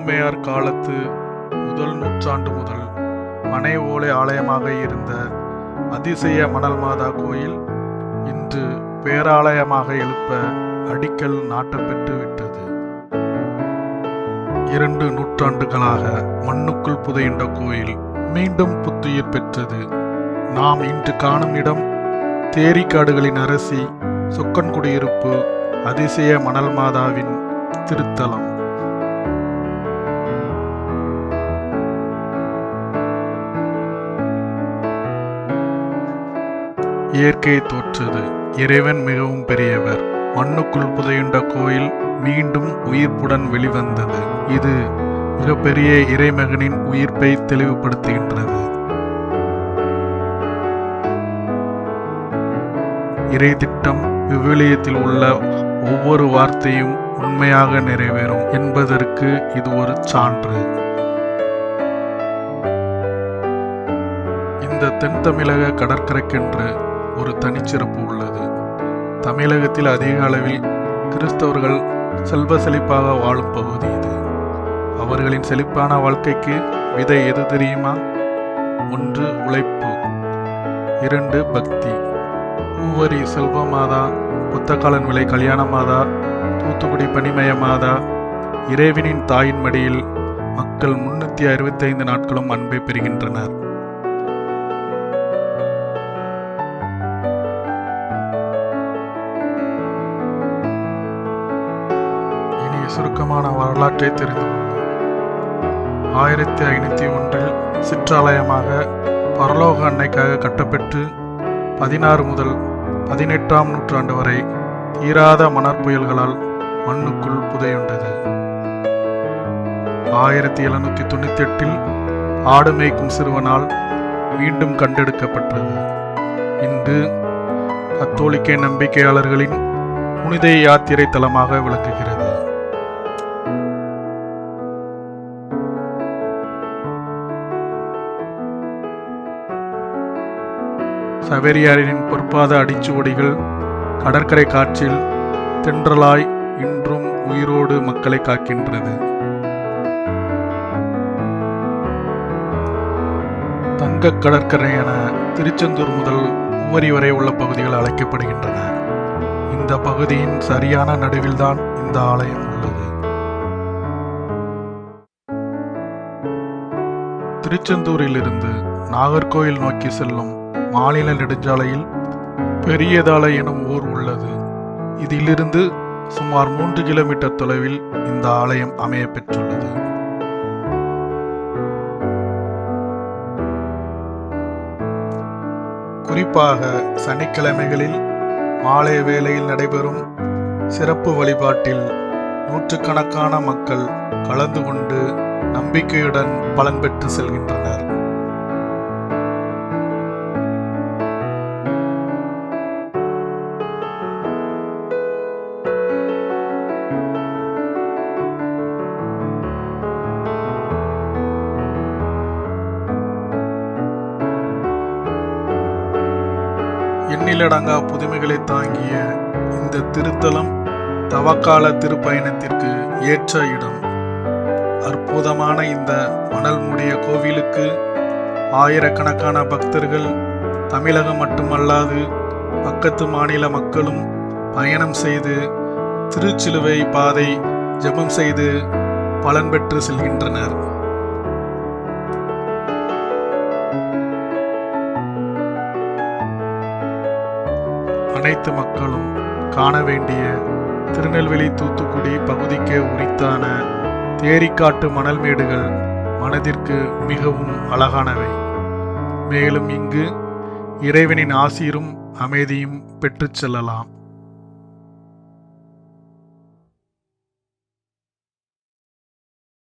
பழமையார் காலத்து முதல் நூற்றாண்டு முதல் பனை ஓலை ஆலயமாக இருந்த அதிசய மணல் மாதா கோயில் இன்று பேராலயமாக எழுப்ப அடிக்கல் நாட்டப்பெற்று விட்டது. 2 நூற்றாண்டுகளாக மண்ணுக்குள் புதையுண்ட கோயில் மீண்டும் புத்துயிர் பெற்றது. நாம் இன்று காணும் இடம் தேரிக்காடுகளின் அரசி சொக்கன்குடியிருப்பு அதிசய மணல் மாதாவின் திருத்தலம். இயற்கை தோற்றது. இறைவன் மிகவும் பெரியவர். மண்ணுக்குள் புதையுண்ட கோயில் மீண்டும் உயிர்ப்புடன் வெளிவந்தது. இது மிகப்பெரிய இறைமகனின் உயிர்ப்பை தெளிவுபடுத்துகின்றது. இறை திட்டம் விவிலியத்தில் உள்ள ஒவ்வொரு வார்த்தையும் உண்மையாக நிறைவேறும் என்பதற்கு இது ஒரு சான்று. இந்த தென் தமிழக கடற்கரைக்கென்று ஒரு தனிச்சிறப்பு உள்ளது. தமிழகத்தில் அதிக அளவில் கிறிஸ்தவர்கள் செல்வ செழிப்பாக வாழும் பகுதி இது. அவர்களின் செழிப்பான வாழ்க்கைக்கு விதை எது தெரியுமா? 1 உழைப்பு, 2 பக்தி. ஊவரி செல்வ மாதா, புத்தகாலன் விலை கல்யாண மாதா, தூத்துக்குடி பனிமய மாதா, இறைவனின் தாயின் மடியில் மக்கள் 365 நாட்களும் அன்பை பெறுகின்றனர். இனி சுருக்கமான வரலாற்றை தெரிந்து கொள்வோம். 1501 சிற்றாலயமாக பரலோக அன்னைக்காக கட்டப்பெற்று 16 முதல் 18ஆம் நூற்றாண்டு வரை தீராத மணற்புயல்களால் மண்ணுக்குள் புதையுண்டது. 1798 ஆடு மேய்க்கும் சிறுவனால் மீண்டும் கண்டெடுக்கப்பட்டது. இன்று கத்தோலிக்க நம்பிக்கையாளர்களின் புனித யாத்திரை தலமாக விளங்குகிறது. சவேரியாரின் பொற்பாத அடிச்சுவடிகள் கடற்கரை காற்றில் தென்றலாய் இன்றும் உயிரோடு மக்களை காக்கின்றது. தங்க கடற்கரை என திருச்செந்தூர் முதல் உவரி வரை உள்ள பகுதிகள் அழைக்கப்படுகின்றன. இந்த பகுதியின் சரியான நடுவில்தான் இந்த ஆலயம் உள்ளது. திருச்செந்தூரிலிருந்து நாகர்கோயில் நோக்கி செல்லும் மாநில நெடுஞ்சாலையில் பெரியதாலை எனும் ஊர் உள்ளது. இதிலிருந்து சுமார் 3 கிலோமீட்டர் தொலைவில் இந்த ஆலயம் அமைய பெற்றுள்ளது. குறிப்பாக சனிக்கிழமைகளில் மாலை வேளையில் நடைபெறும் சிறப்பு வழிபாட்டில் நூற்றுக்கணக்கான மக்கள் கலந்து கொண்டு நம்பிக்கையுடன் பலன் பெற்று செல்கின்றனர். எண்ணிலடங்கா புதுமைகளை தாங்கிய இந்த திருத்தலம் தவக்கால திருப்பயணத்திற்கு ஏற்ற இடம். அற்புதமான இந்த மணல் மூடிய கோவிலுக்கு ஆயிரக்கணக்கான பக்தர்கள் தமிழகம் மட்டுமல்லாது பக்கத்து மாநில மக்களும் பயணம் செய்து திருச்சிலுவை பாதை ஜெபம் செய்து பலன் பெற்று செல்கின்றனர். அனைத்து மக்களும் காண வேண்டிய திருநெல்வேலி தூத்துக்குடி பகுதிக்கு உரித்தான தேரிக்காட்டு மணல் மேடுகள் மனதிற்கு மிகவும் அழகானவை. மேலும் இங்கு இறைவனின் ஆசீரும் அமைதியும் பெற்றுச் செல்லலாம்.